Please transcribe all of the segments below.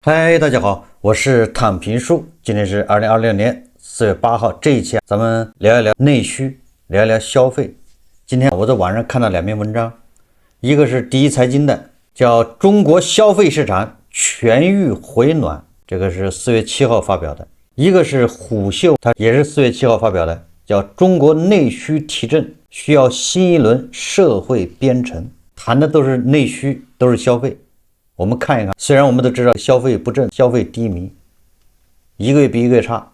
嗨，大家好，我是躺平叔。今天是2026年4月8号，這一期咱們聊一聊內需，聊一聊消費。今天我在網上看到2篇文章，一個是第一財經的，叫《中國消費市場全域回暖》，這個是4月7號發表的；一個是虎嗅，它也是4月7號發表的，叫《中國內需提振，需要新一輪社會編程》，談的都是內需，都是消費。我們看一看，雖然我們都知道消費不振，消費低迷，一個月比一個月差，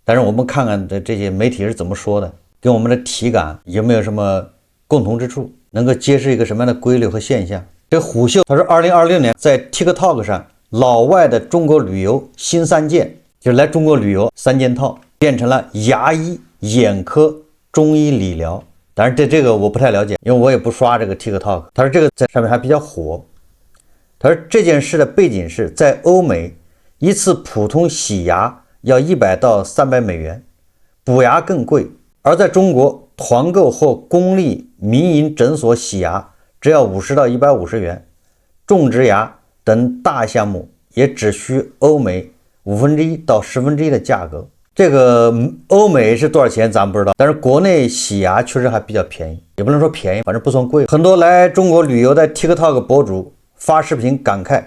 但是我們看看这些媒體是怎麼說的，跟我們的體感有沒有什麼共同之處，能夠揭示一個什麼樣的規律和現象。這個虎嗅他說2026年在 TikTok 上，老外的中國旅遊新3件，就是來中國旅遊3件套，變成了牙醫、眼科、中醫理療。當然這個我不太了解，因為我也不刷這個 TikTok。他說這個在上面還比較火。他說這件事的背景是在歐美，一次普通洗牙要100到300美元，補牙更貴；而在中國，團購或公立民營診所洗牙只要50到150元，種植牙等大項目也只需歐美1/5到1/10的價格。這個歐美是多少錢咱不知道，但是國內洗牙確實還比較便宜，也不能說便宜，反正不算貴。很多來中國旅遊的 TikTok 博主發視頻感慨，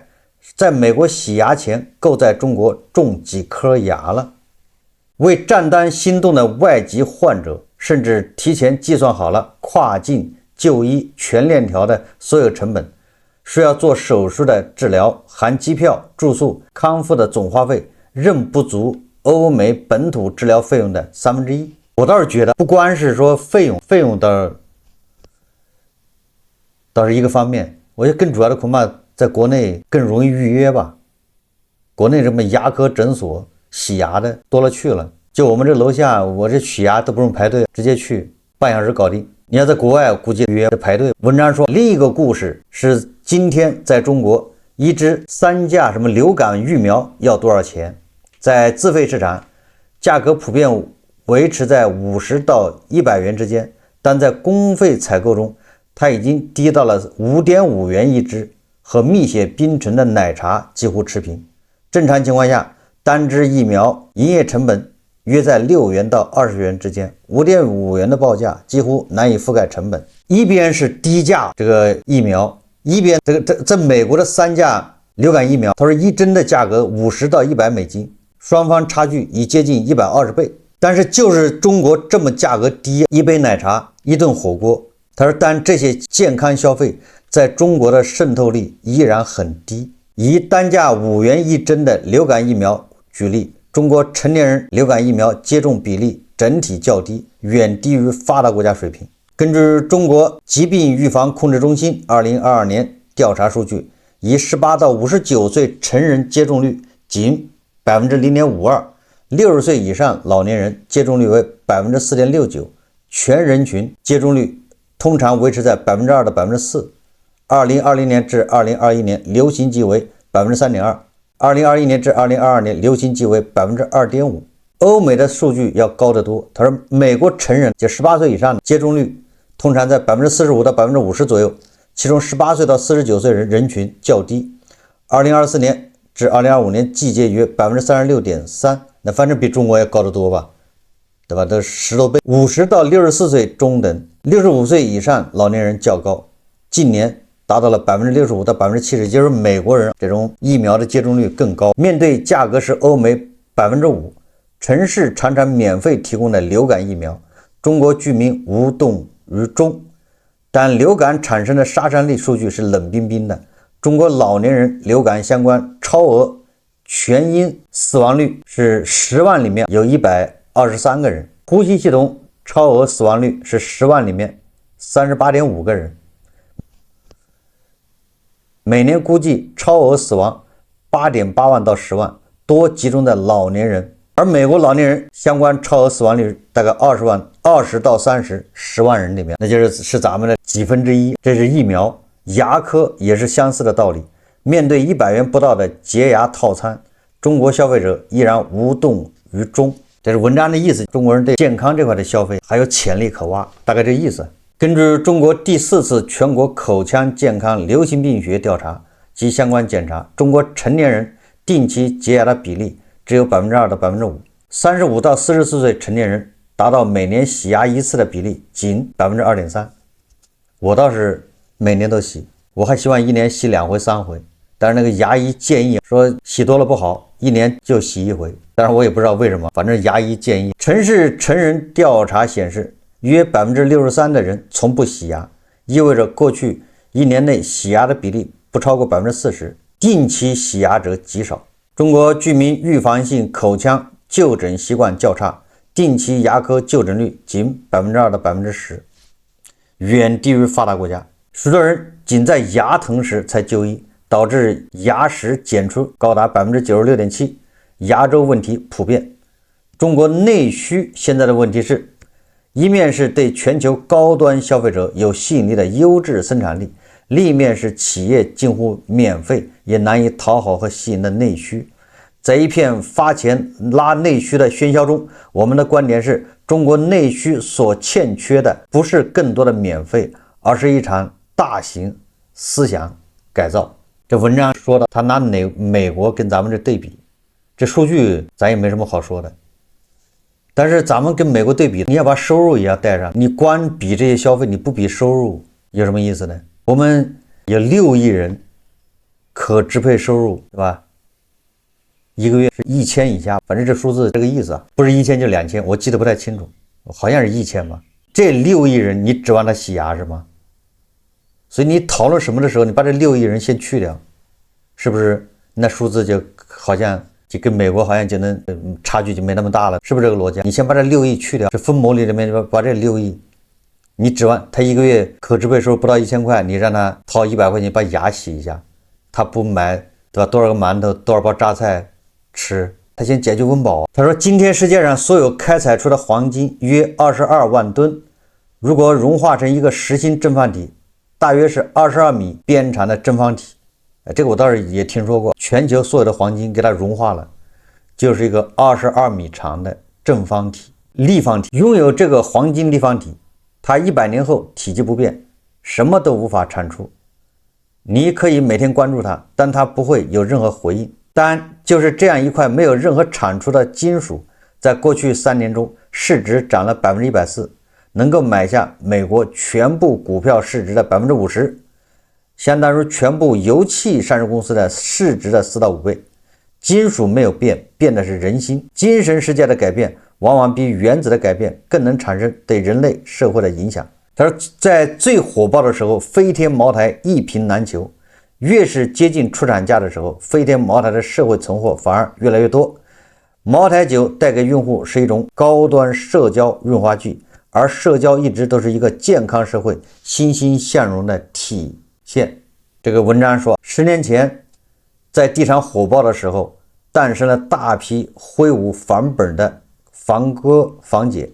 在美國洗牙前夠在中國種幾顆牙了。為賬單心動的外籍患者，甚至提前計算好了跨境就醫全鏈條的所有成本，需要做手術的治療含機票、住宿、康復的總花費，仍不足歐美本土治療費用的1/3。我倒是覺得，不光是說費用倒是一個方面。我覺得更主要的恐怕在國內更容易預約吧，國內什麼牙科診所洗牙的多了去了，就我們這樓下，我這洗牙都不用排隊，直接去半小時搞定。你要在國外估計預約排隊。文章說另一個故事是今天在中國一支3價什麼流感疫苗要多少錢，在自費市場價格普遍維持在50到100元之間，但在公費採購中它已經低到了5.5元一支，和蜜雪冰城的奶茶幾乎持平。正常情況下，單支疫苗營業成本約在6元到20元之間，5.5元的報價幾乎難以覆蓋成本。一邊是低價這個疫苗，一邊在美國的3價流感疫苗，它是一針的價格50到100美金，雙方差距已接近120倍。但是就是中國這麼價格低，一杯奶茶，一頓火鍋。他說但這些健康消費在中國的滲透率依然很低。以單價5元一針的流感疫苗舉例，中國成年人流感疫苗接種比例整體較低，遠低於發達國家水平。根據中國疾病預防控制中心2022年調查數據，以18到59歲成人接種率僅 0.52%，60歲以上老年人接種率為 4.69%， 全人群接種率通常維持在 2% 到 4%。 2020年至2021年流行季為 3.2%， 2021年至2022年流行季为 2.5%。 歐美的數據要高得多。他說美國成人就18歲以上的接種率通常在 45% 到 50% 左右，其中18歲到49歲人群較低。2024年至2025年季節約 36.3%， 那反正比中國也高得多吧，對吧？都10多倍。50到64歲中等，65岁以上老年人較高，近年達到了 65% 到 70%， 也就是美國人這種疫苗的接種率更高。面對價格是歐美 5%， 城市常常免費提供的流感疫苗，中國居民無動於衷。但流感產生的殺傷力數據是冷冰冰的。中國老年人流感相關超額全因死亡率是10萬裡面有123個人，呼吸系統超額死亡率是10萬裡面 38.5 個人。每年估計超額死亡 8.8 萬到10萬，多集中在老年人。而美國老年人相關超額死亡率大概20到30 10萬人裡面，那就是咱們的1/幾。这是疫苗。牙科也是相似的道理。面对100元不到的洁牙套餐，中國消費者依然無動於衷。這是文章的意思，中國人對健康這塊的消費還有潛力可挖，大概這意思。根據中國第4次全國口腔健康流行病學調查，及相關檢查，中國成年人定期潔牙的比例只有2%到5%，35到44岁成年人達到每年洗牙一次的比例僅2.3%。我倒是每年都洗，我還希望一年洗2回3回，但是那个牙医建議說洗多了不好，一年就洗1回，但是我也不知道為什麼，反正牙醫建議。城市成人調查顯示，約63%的人從不洗牙，意味着過去1年內洗牙的比例不超過40%，定期洗牙者極少。中國居民預防性口腔就診習慣較差，定期牙科就診率僅2%到10%，遠低於發達國家。許多人僅在牙疼時才就醫，導致牙石檢出高達96.7%，牙周問題普遍。中國內需現在的問題是，一面是對全球高端消費者有吸引力的優質生產力，另一面是企業近乎免費也難以討好和吸引的內需。在一片發錢拉內需的喧囂中，我們的觀點是，中國內需所欠缺的不是更多的免費，而是一場大型思想改造。這文章說的，他拿美國跟咱們這對比，這數據咱也沒什麼好說的。但是咱們跟美國對比，你要把收入也要帶上，你光比這些消費，你不比收入有什麼意思呢？我們有6億人可支配收入，對吧？一個月是1000以下，反正這數字這個意思啊，不是1000就2000，我記得不太清楚，好像是1000吧。這6億人你指望他洗牙是嗎？所以你討論什麼的時候，你把這6億人先去掉，是不是那數字就好像就跟美國好像就能差距就沒那麼大了，是不是這個邏輯？你先把這6億去掉，這分母裡面把這6億，你指望他一個月可支配收入不到1000塊，你讓他掏100塊錢把牙洗一下，他不買對吧？多少個饅頭，多少包榨菜吃，他先解決溫飽。他說，今天世界上所有開採出的黃金約22萬噸，如果融化成一個實心正方體，大約是22米邊長的正方體。這個我倒是也聽說過，全球所有的黃金給它融化了，就是一個22米長的正方體、立方體。擁有這個黃金立方體，它100年後體積不變，什麼都無法產出。你可以每天關注它，但它不會有任何回應。但就是這樣一塊沒有任何產出的金屬，在過去3年中市值漲了140%，能夠買下美國全部股票市值的50%，相當於全部油氣上市公司的市值的4到5倍。金屬沒有變，變的是人心。精神世界的改變往往比原子的改變更能產生對人類社會的影響。他說，在最火爆的時候，飛天茅台一瓶難求，越是接近出廠價的時候，飛天茅台的社會存貨反而越來越多。茅台酒帶給用戶是一種高端社交潤滑劑，而社交一直都是一個健康社會欣欣向榮的體現。這個文章說，10年前在地產火爆的時候，誕生了大批揮舞房本的房哥房姐，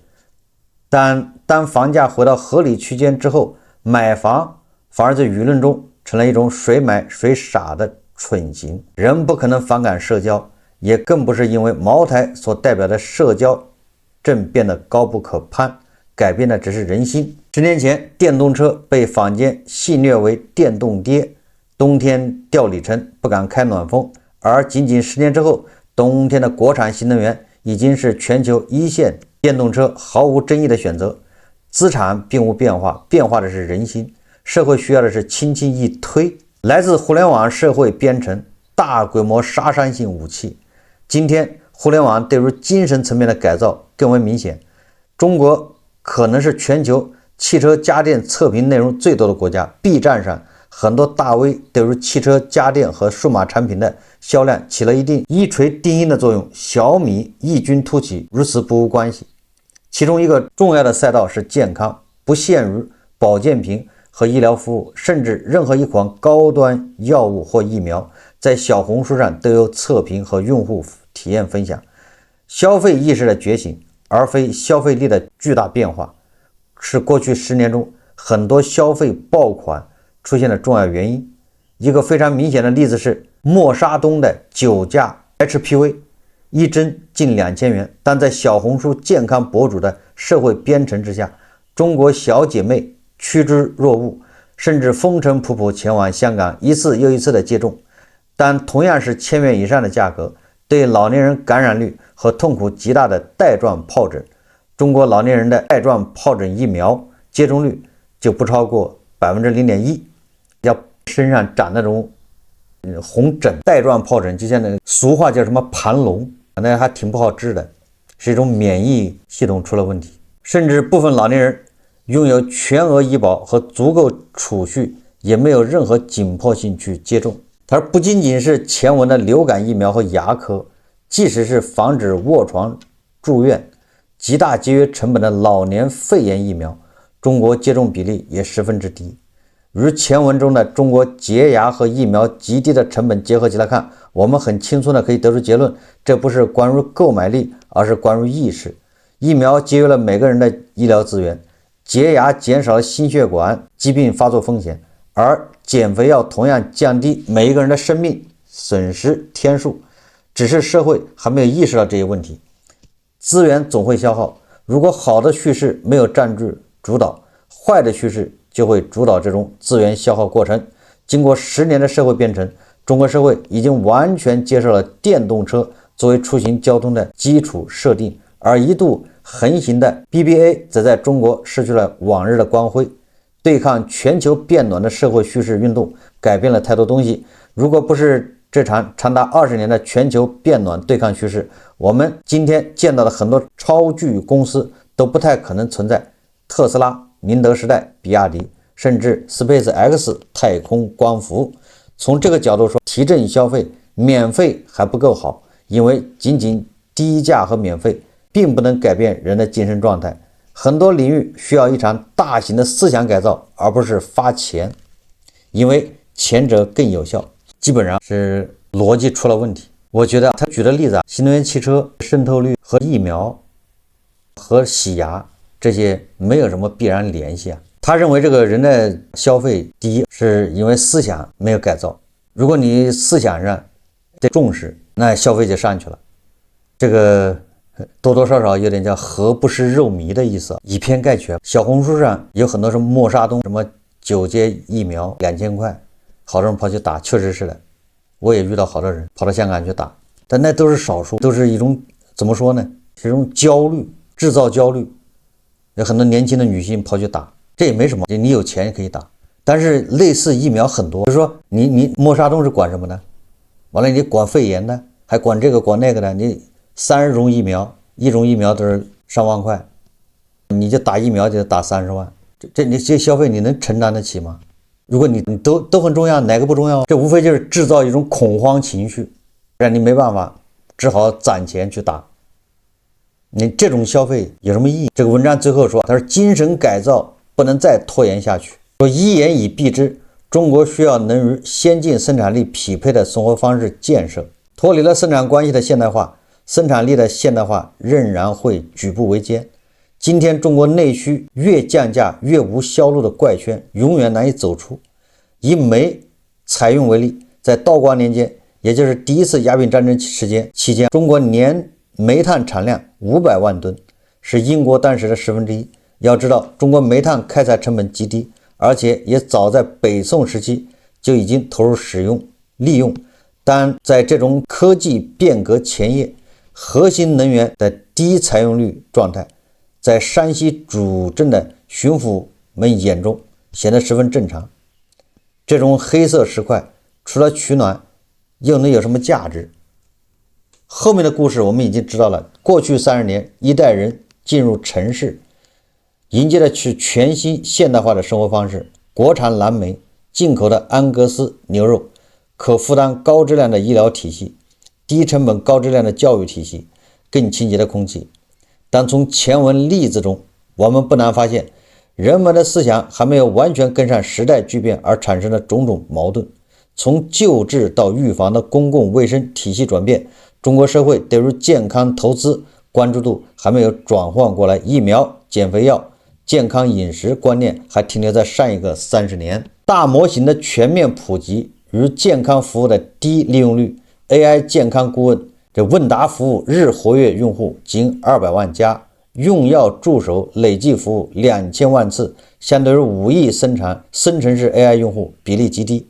但當房價回到合理區間之後，買房反而在輿論中成了一種誰買誰傻的蠢行。人不可能反感社交，也更不是因為茅台所代表的社交正變得高不可攀，改變的只是人心。10年前，電動車被坊間戲謔為電動爹，冬天掉里程不敢開暖風，而僅僅10年之後，冬天的國產新能源已經是全球一線電動車毫無爭議的選擇。資產並無變化，變化的是人心。社會需要的是輕輕一推，來自互聯網社會編程大規模殺傷性武器。今天互聯網對於精神層面的改造更為明顯。中國可能是全球汽車家電測評內容最多的國家， B 站上很多大 V 對於汽車家電和數碼產品的銷量起了一定一錘定音的作用。小米異軍突起，如此不無關係。其中一個重要的賽道是健康，不限於保健品和醫療服務，甚至任何一款高端藥物或疫苗，在小紅書上都有測評和用戶體驗分享。消費意識的覺醒，而非消費力的巨大變化，是過去10年中很多消費爆款出現的重要原因。一個非常明顯的例子是默沙東的酒駕 HPV， 一針近2000元，但在小紅書健康博主的社會編程之下，中國小姐妹趨之若鶩，甚至風塵仆仆前往香港一次又一次的接種。但同樣是1000元以上的價格，对老年人感染率和痛苦极大的带状疱疹，中国老年人的带状疱疹疫苗接種率就不超過 0.1%。要身上长那种红疹，带状疱疹就像那个俗话叫什麼盤龍，那還挺不好治的，是一種免疫系統出了問題。甚至部分老年人擁有全額醫保和足夠儲蓄，也沒有任何緊迫性去接種。它不僅僅是前文的流感疫苗和牙科，即使是防止臥床住院、極大節約成本的老年肺炎疫苗，中國接種比例也十分之低。如前文中的中國潔牙和疫苗極低的成本結合起來看，我們很輕鬆的可以得出結論，這不是關於購買力，而是關於意識。疫苗節約了每個人的醫療資源，潔牙減少了心血管疾病發作風險，而減肥藥同樣降低每一個人的生命損失天數，只是社會還沒有意識到這些問題。資源總會消耗，如果好的敘事沒有佔據主導，壞的敘事就會主導這種資源消耗過程。經過10年的社會編程，中國社會已經完全接受了電動車作為出行交通的基礎設定，而一度橫行的 BBA 則在中國失去了往日的光輝。對抗全球變暖的社會敘事運動改變了太多東西，如果不是這場長達20年的全球變暖對抗敘事，我們今天見到的很多超巨公司都不太可能存在。特斯拉、寧德時代、比亞迪，甚至 SpaceX 太空光伏。從這個角度說，提振消費，免費還不夠好，因為僅僅低價和免費並不能改變人的精神狀態。很多領域需要一場大型的思想改造，而不是發錢，因為前者更有效。基本上是邏輯出了問題。我覺得他舉的例子新能源汽車滲透率和疫苗和洗牙這些沒有什麼必然聯繫。他認為這個人的消費，第一是因為思想沒有改造，如果你思想上的重視，那消費就上去了。這個多多少少有點叫何不食肉糜的意思，以偏概全。小紅書上有很多什麼默沙東什麼9價疫苗2000塊，好多人跑去打，確實是的，我也遇到好多人跑到香港去打，但那都是少數，都是一種怎麼說呢，是一種焦慮，製造焦慮。有很多年輕的女性跑去打，這也沒什麼，你有錢也可以打。但是類似疫苗很多，就是說你默沙東是管什麼的？完了你管肺炎的，還管這個管那個的，你30種疫苗，一種疫苗都是上萬塊，你就打疫苗就打30萬，你這消費你能承擔得起嗎？如果你都很重要，哪個不重要？這無非就是制造一種恐慌情緒，讓你沒辦法，只好攢錢去打。你這種消費有什麼意義？這個文章最後說，他說精神改造不能再拖延下去。說一言以蔽之，中國需要能與先進生產力匹配的生活方式建設。脫離了生產關係的現代化，生產力的現代化仍然會舉步維艱。今天中國內需越降價越無銷路的怪圈永遠難以走出。以煤採用為例，在道光年間，也就是第一次鴉片戰爭期間，中國年煤炭產量500萬噸，是英國當時的1/10。要知道，中國煤炭開採成本極低，而且也早在北宋時期就已經投入使用利用。但在這種科技變革前夜，核心能源的低採用率狀態，在山西主政的巡撫們眼中顯得十分正常。這種黑色石塊除了取暖又能有什麼價值？後面的故事我們已經知道了，過去30年一代人進入城市，迎接的是全新現代化的生活方式，國產藍莓，進口的安格斯牛肉，可負擔高質量的醫療體系，低成本高質量的教育體系，更清潔的空氣。但從前文例子中，我們不難發現，人們的思想還沒有完全跟上時代巨變而產生的種種矛盾。從救治到預防的公共衛生體系轉變，中國社會對於健康投資關注度還沒有轉換過來，疫苗、減肥藥、健康飲食觀念還停留在上一個30年。大模型的全面普及與健康服務的低利用率 ，AI 健康顧問這問答服務日活躍用戶僅200萬加，用藥助手累計服務2000萬次，相对于5億生成式 AI 用戶比例極低。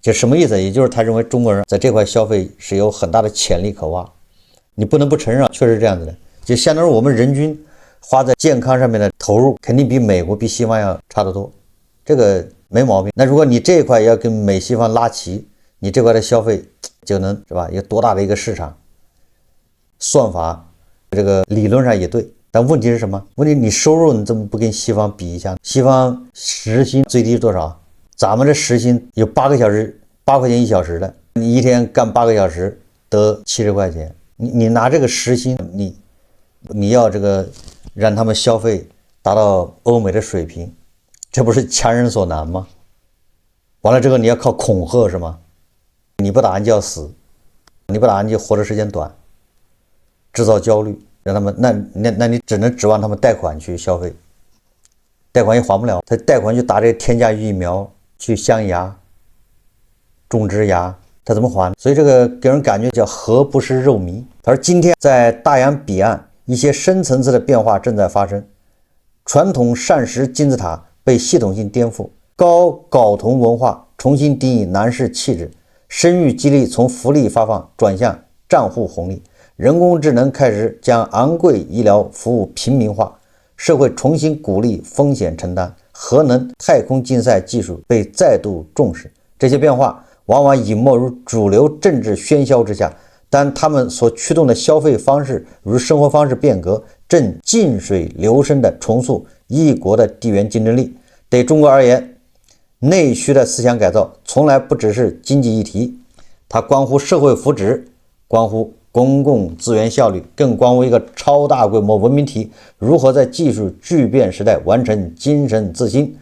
就什麼意思？也就是他認為中國人在這塊消費是有很大的潛力可挖。你不能不承認，確實是這樣子的。就相當於我們人均花在健康上面的投入，肯定比美國、比西方要差得多，這個沒毛病。那如果你這一塊要跟美西方拉齊，你這塊的消費就能是吧？有多大的一個市場？算法這個理論上也對，但問題是什麼？問題你收入你怎麼不跟西方比一下？西方時薪最低是多少？咱們這時薪有8個小時，8塊錢1小時的，你一天幹8個小時得70塊錢。你拿這個時薪，你要這個讓他們消費達到歐美的水平，這不是強人所難嗎？完了之後你要靠恐嚇是嗎？你不打你就要死，你不打你就活的時間短，制造焦慮，讓他們那你只能指望他們貸款去消費，貸款也還不了，他貸款去打這個天價疫苗，去鑲牙、種植牙。他怎麼還？所以這個給人感覺叫何不食肉糜。他說今天在大洋彼岸，一些深層次的變化正在發生，傳統膳食金字塔被系統性顛覆，高睾酮文化重新定義男士氣質，生育激勵從福利發放轉向賬戶紅利，人工智能開始將昂貴醫療服務平民化，社會重新鼓勵風險承擔，核能、太空競賽技術被再度重視。這些變化往往隱沒入主流政治喧囂之下，但他們所驅動的消費方式如生活方式變革，正靜水流深地重塑一國的地緣競爭力。對中國而言，內需的思想改造從來不只是經濟議題，它關乎社會福祉，關乎公共資源效率，更關乎一個超大規模文明體如何在技術巨變時代完成精神自新。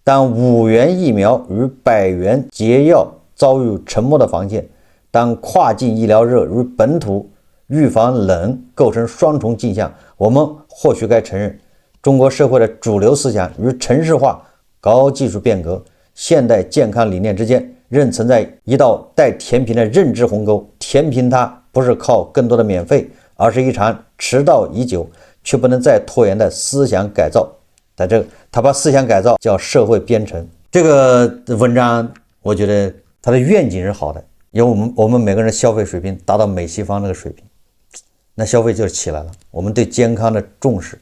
當5元疫苗與100元解藥遭遇沉默的防線，當跨境醫療熱與本土預防冷構成雙重鏡像，我們或許該承認，中國社會的主流思想與城市化、高技術變革、現代健康理念之間仍存在一道待填平的認知鴻溝。填平它不是靠更多的免費，而是一場遲到已久卻不能再拖延的思想改造。他把思想改造叫社會編程。這個文章我覺得他的願景是好的，因為我們每個人的消費水平達到美西方那個水平，那消費就起來了。我們對健康的重視，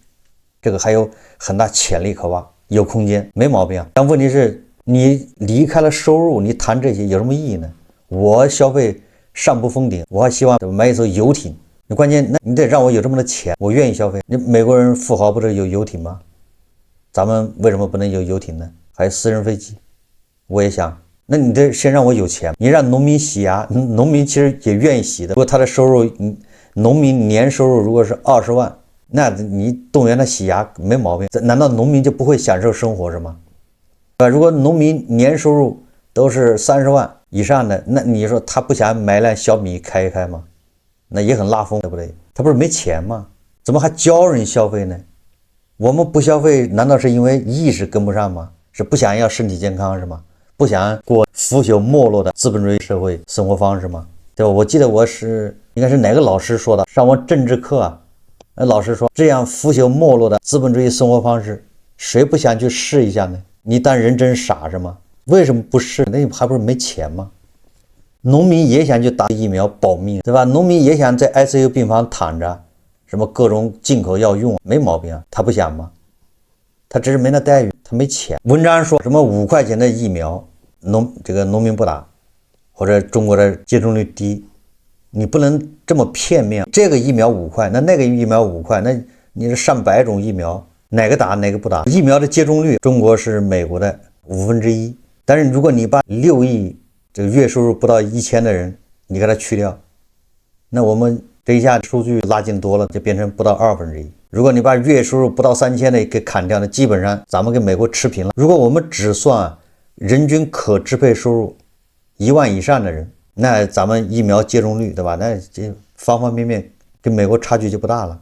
這個還有很大潛力可挖，有空間，沒毛病啊。但問題是你離開了收入，你談這些有什麼意義呢？我消費上不封頂，我還希望買一艘遊艇。你關鍵那你得讓我有這麼多錢，我願意消費。你美國人富豪不是有遊艇嗎？咱們為什麼不能有遊艇呢？還有私人飛機。我也想，那你得先讓我有錢。你讓農民洗牙，農民其實也願意洗的。如果他的收入，農民年收入如果是20萬，那你动員他洗牙沒毛病。難道農民就不會享受生活是嗎？如果農民年收入都是30萬以上的，那你說他不想買辆小米開一開嗎？那也很拉風，對不对？他不是沒錢嗎？怎麼還教人消費呢？我們不消費，難道是因為意識跟不上嗎？是不想要身體健康是嗎？不想過腐朽沒落的資本主義社會生活方式嗎？對吧？我記得應該是哪個老師說的，上我政治課啊，老師說這樣腐朽沒落的資本主義生活方式，誰不想去試一下呢？你當人真傻是嗎？為什麼不試？那還不是沒錢嗎？農民也想去打疫苗保命，對吧？農民也想在 ICU 病房躺着，什麼各種進口药用，沒毛病啊。他不想嗎？他只是没那待遇，他沒錢。文章說什麼5塊錢的疫苗，這個農民不打，或者中國的接種率低，你不能這麼片面。這個疫苗5塊，那個疫苗5塊，那你是上百種疫苗，哪個打哪個不打？疫苗的接種率，中国是美國的1/5，但是如果你把6億这个月收入不到1000的人，你给他去掉，那我們這一下數據拉近多了，就變成不到1/2。如果你把月收入不到3000的給砍掉，那基本上咱們跟美國持平了。如果我們只算人均可支配收入1萬以上的人，那咱們疫苗接種率，對吧？那這方方面面跟美國差距就不大了。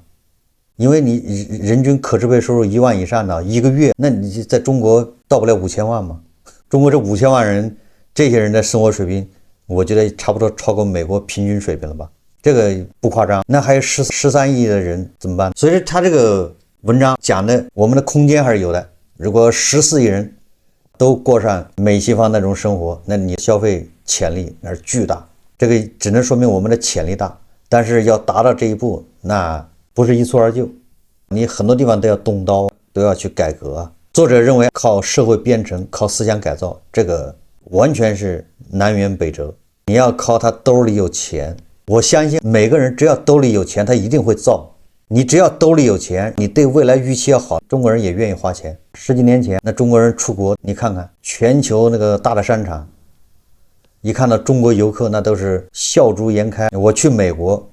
因為你人均可支配收入1萬以上的一個月，那你在中國到不了5000萬嘛？中國這5000萬人，這些人的生活水平，我覺得差不多超過美國平均水平了吧？這個不誇張。那還有13億的人怎麼辦？所以說他這個文章講的，我們的空間還是有的。如果14億人都過上美西方那种生活，那你消費潛力那是巨大。這個只能說明我們的潛力大，但是要達到這一步，那不是一蹴而就，你很多地方都要動刀，都要去改革。作者認為靠社會編程，靠思想改造，這個完全是南轅北轍。你要靠他兜裡有錢，我相信每個人只要兜裡有錢，他一定會造。你只要兜裡有錢，你對未来預期要好，中國人也願意花錢。10幾年前，那中國人出國，你看看全球那個大的商场，一看到中國游客，那都是笑逐颜開。我去美國，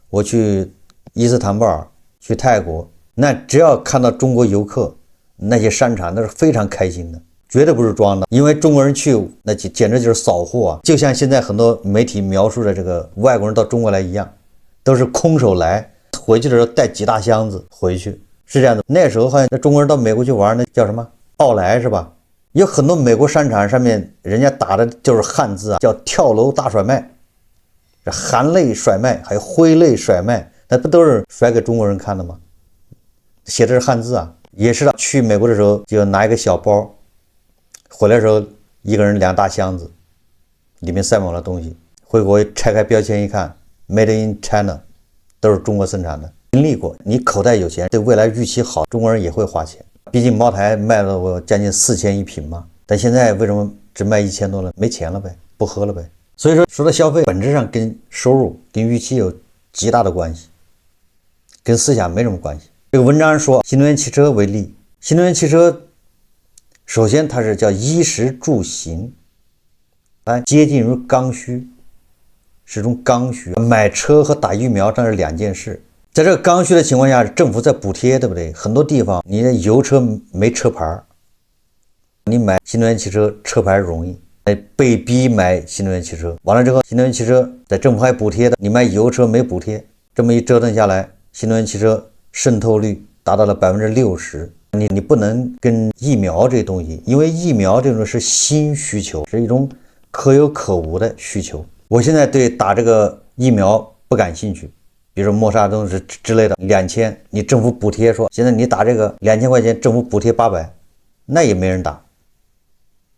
我去伊斯坦布爾，去泰国，那只要看到中国游客，那些商场那是非常開心的，絕對不是裝的。因為中國人去，那簡直就是掃貨啊！就像現在很多媒體描述的這個外國人到中國來一樣，都是空手來。回去的時候帶幾大箱子回去，是這樣的。那時候好像中國人到美國去玩，那叫什麼奧萊是吧？有很多美国商場上面人家打的就是漢字啊，叫跳樓大甩賣，這含淚甩賣，還有揮淚甩賣，那不都是甩給中國人看的嗎？寫的是漢字啊，也是的。去美國的時候就拿一個小包，回来的時候一個人2大箱子，裡面塞滿了東西。回國拆開標籤一看 ，Made in China。都是中國生產的，經歷過。你口袋有錢，對未來預期好，中國人也會花錢。畢竟茅台賣了我將近4000一瓶嘛，但現在為什麼只賣1000多了？沒錢了唄，不喝了唄。所以說到消費，本質上跟收入、跟預期有極大的關係，跟思想沒什麼關係。這個文章說，新能源汽車為例，新能源汽車首先它是叫衣食住行，它接近於剛需。是種剛需，買車和打疫苗這是2件事。在這個剛需的情況下，政府在補貼，对不對？很多地方你的油車沒車牌，你買新能源汽車車牌容易，被逼買新能源汽車。完了之後，新能源汽車在政府還補貼的，你買油車沒補貼。這麼一折騰下來，新能源汽車滲透率達到了60%。你不能跟疫苗這東西，因為疫苗這種是新需求，是一種可有可無的需求。我現在對打這個疫苗不感興趣，比如说默沙東之類的2000，你政府補貼說現在你打這個2000塊錢，政府補貼800，那也沒人打，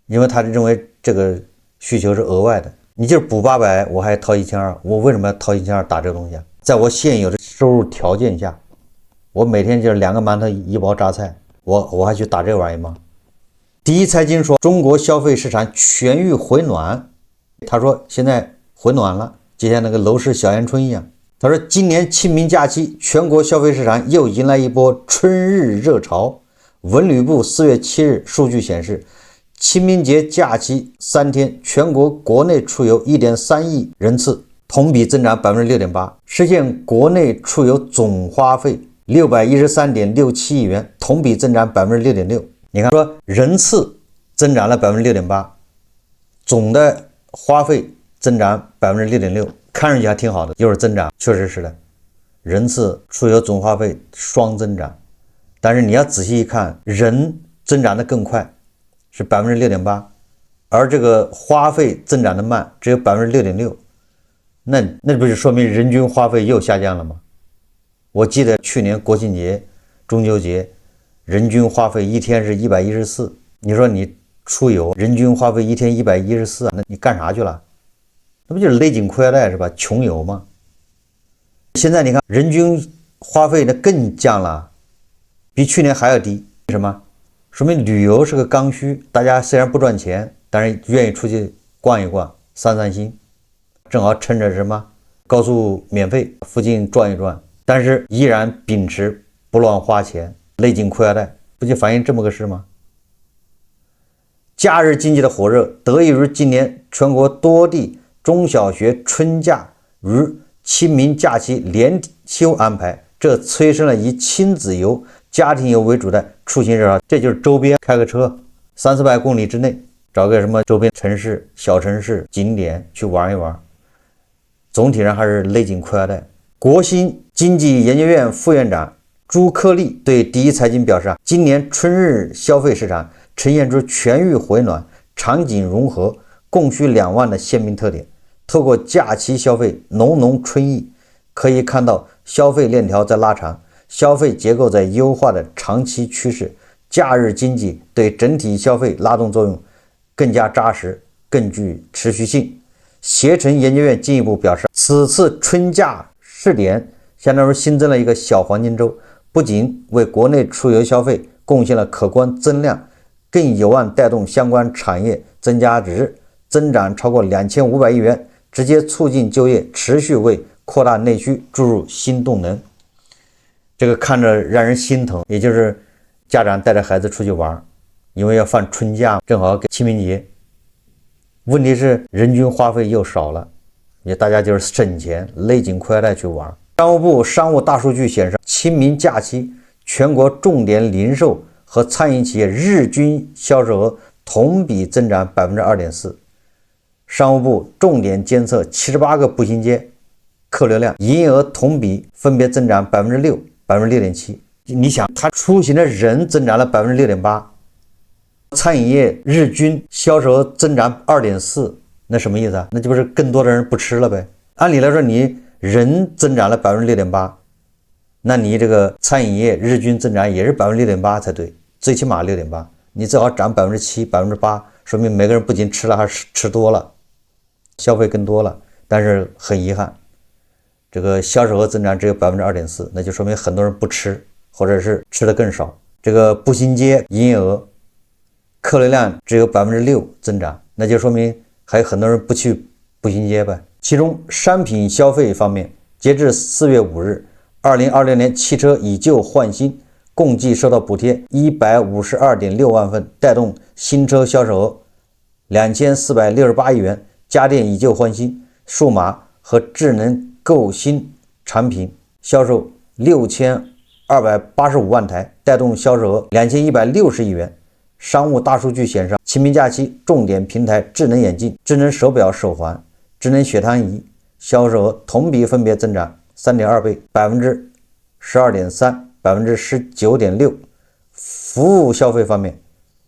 因為他認為這個需求是額外的。你就是補800，我還掏1200，我為什麼要掏1200打這個東西啊？在我現有的收入條件下，我每天就是2個饅頭1包榨菜，我還去打這玩意嗎？第一財經說中國消費市場全域回暖，他說現在回暖了，就像那個樓市小陽春一樣。他說今年清明假期全國消費市場又迎來一波春日熱潮。文旅部4月7日數據顯示，清明節假期3天全國國內出遊 1.3 億人次，同比增長 6.8%， 實現國內出遊總花費 613.67 億元，同比增長 6.6%。 你看說人次增長了 6.8%， 總的花費增長 6.6%， 看上去還挺好的，又是增長，確實是的，人次出遊總花費雙增長。但是你要仔細一看，人增長的更快，是 6.8%， 而這個花費增長的慢，只有 6.6%， 那不是說明人均花費又下降了嗎？我記得去年國慶節、中秋節，人均花費一天是114，你說你出遊人均花費一天114啊，那你幹啥去了？那不就是勒緊褲腰帶是吧？窮遊嗎？現在你看人均花費那更降了，比去年還要低。為什麼？說明旅遊是個剛需，大家雖然不賺錢，但是願意出去逛一逛，散散心，正好趁着什麼高速免費，附近轉一轉，但是依然秉持不亂花錢，勒緊褲腰帶，不就反映這麼個事嗎？假日經濟的火熱得益於今年全國多地中小學春假與清明假期連休安排，這催生了以親子遊、家庭遊為主的出行熱潮。這就是周邊開個車300-400公里之內，找個什麼周邊城市、小城市景點去玩一玩。總體上還是勒緊褲腰帶。國新經濟研究院副院長朱克利對第一財經表示，今年春日消費市場呈現出全域回暖、場景融合、供需兩旺的鮮明特點。透過假期消費濃濃春意，可以看到消費鏈條在拉長，消費結構在優化的長期趨勢，假日經濟對整體消費拉動作用更加扎實，更具持續性。攜程研究院进一步表示，此次春假試點相當於新增了一個小黃金周，不僅為國內出遊消費貢獻了可觀增量，更有望帶動相關產業增加值增長超過2500億元，直接促進就業，持續為擴大內需注入新動能。這個看着讓人心疼，也就是家長帶着孩子出去玩，因為要放春假，正好给清明節。問題是人均花費又少了，也大家就是省錢，勒緊褲腰帶去玩。商務部商務大数据顯示，清明假期全國重點零售和餐飲企業日均銷售額同比增長 2.4%。商務部重點監測78個步行街客流量，營業額同比分別增長 6%、6.7%。你想，它出行的人增長了 6.8%， 餐飲業日均銷售額增長 2.4%， 那什麼意思啊？那就不是更多的人不吃了唄？按理來說，你人增長了 6.8%， 那你这個餐飲業日均增長也是 6.8% 才对，最起碼 6.8%， 你最好漲 7%、8%， 說明每個人不僅吃了，還吃多了，消費更多了。但是很遺憾，這個銷售額增長只有 2.4%， 那就說明很多人不吃，或者是吃的更少。這個步行街營業額客流量只有 6% 增長，那就說明還有很多人不去步行街唄。其中商品消費方面，截至4月5日，2026年汽車以舊換新共計收到補貼 152.6 萬份，帶動新車銷售額2468億元，家電以舊換新、數碼和智能購新產品銷售6285萬台，帶動銷售額2160億元。商務大數據顯示，清明假期重點平台智能眼鏡、智能手錶手環、智能血糖儀銷售額同比分別增長 3.2 倍、12.3%、19.6%。服務消費方面，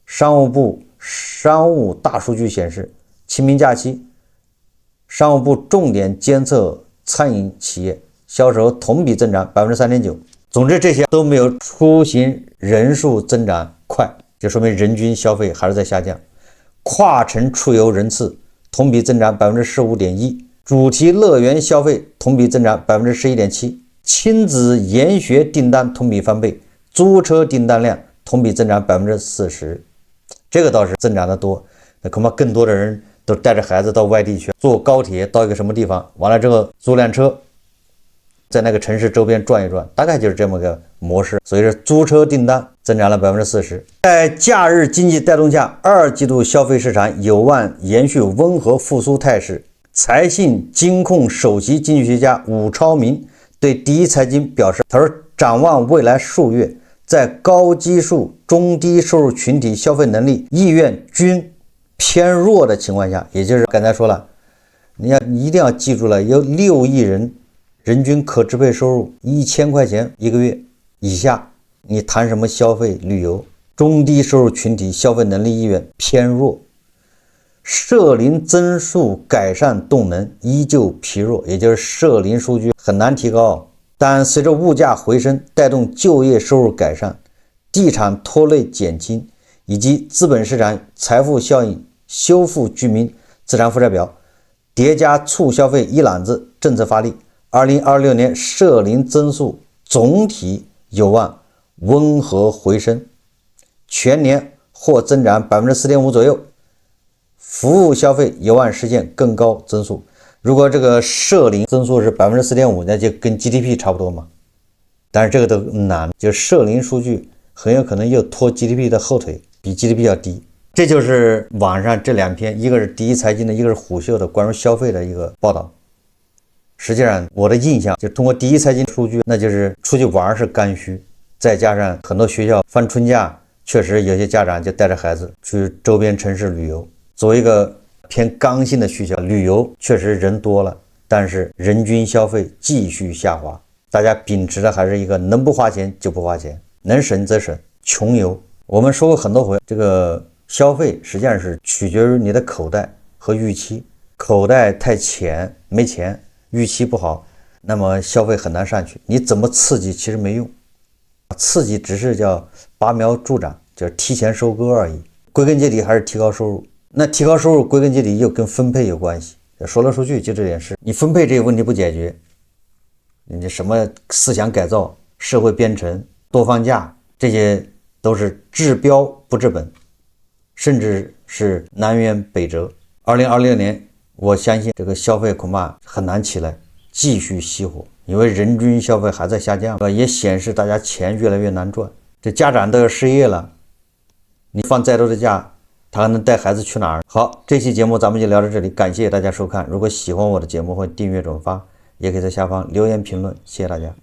商務部商務大數據顯示，清明假期商務部重點監測餐飲企業銷售額同比增長 3.9%。總之，這些都沒有出行人數增長快，就說明人均消費還是在下降。跨城出遊人次同比增長 15.1%， 主題樂園消費同比增長 11.7%， 親子研學訂單同比翻倍，租車訂單量同比增長 40%。 這個倒是增長的多，那恐怕更多的人都帶着孩子到外地去，坐高鐵到一個什麼地方，完了之後租輛車在那個城市周邊轉一轉，大概就是這麼個模式。所以說租車訂單增長了 40%。 在假日經濟帶動下，二季度消費市場有望延續溫和復甦態勢。財信金控首席經濟學家武超明對第一財經表示，他說展望未來數月，在高基數中低收入群體消費能力意願均偏弱的情況下，也就是剛才說了，你一定要記住了，有6億人人均可支配收入1000塊錢一個月以下，你談什麼消費旅遊？中低收入群體消費能力意願偏弱，社零增速改善動能依舊疲弱，也就是社零數據很難提高。但隨着物價回升，帶動就業收入改善，地產拖累減輕，以及資本市場財富效應修復居民資產負債表，疊加促消費一攬子政策發力，2026年社零增速總體有望溫和回升，全年或增長 4.5% 左右，服務消費有望實現更高增速。如果這個社零增速是 4.5%， 那就跟 GDP 差不多嘛。但是這個都難，就社零數據很有可能又拖 GDP 的後腿，比 GDP 要低。這就是網上這2篇，一個是第一財經的，一個是虎嗅的關於消費的一個報道。實際上我的印象就通過第一財經數據，那就是出去玩是剛需，再加上很多學校放春假，確實有些家長就帶着孩子去周邊城市旅遊，作為一個偏剛性的需求，旅遊確實人多了，但是人均消費繼續下滑。大家秉持的還是一個能不花錢就不花錢，能省則省，窮游。我們說過很多回，這個消費實際上是取決於你的口袋和預期，口袋太淺沒錢，預期不好，那麼消費很難上去。你怎麼刺激其實沒用，刺激只是叫拔苗助長，就是提前收割而已。歸根结底还是提高收入。那提高收入歸根结底又跟分配有關係。说来说去就这点事，你分配这个問題不解決，你什麼思想改造、社會編程、多放假，這些都是治標不治本，甚至是南轅北轍。2026年，我相信這個消費恐怕很難起來，繼續熄火，因為人均消費還在下降，也顯示大家錢越來越難賺。這家長都要失業了，你放再多的假，他還能帶孩子去哪兒？好，這期節目咱們就聊到這裡，感謝大家收看。如果喜歡我的節目，或訂閱轉發，也可以在下方留言評論，謝謝大家。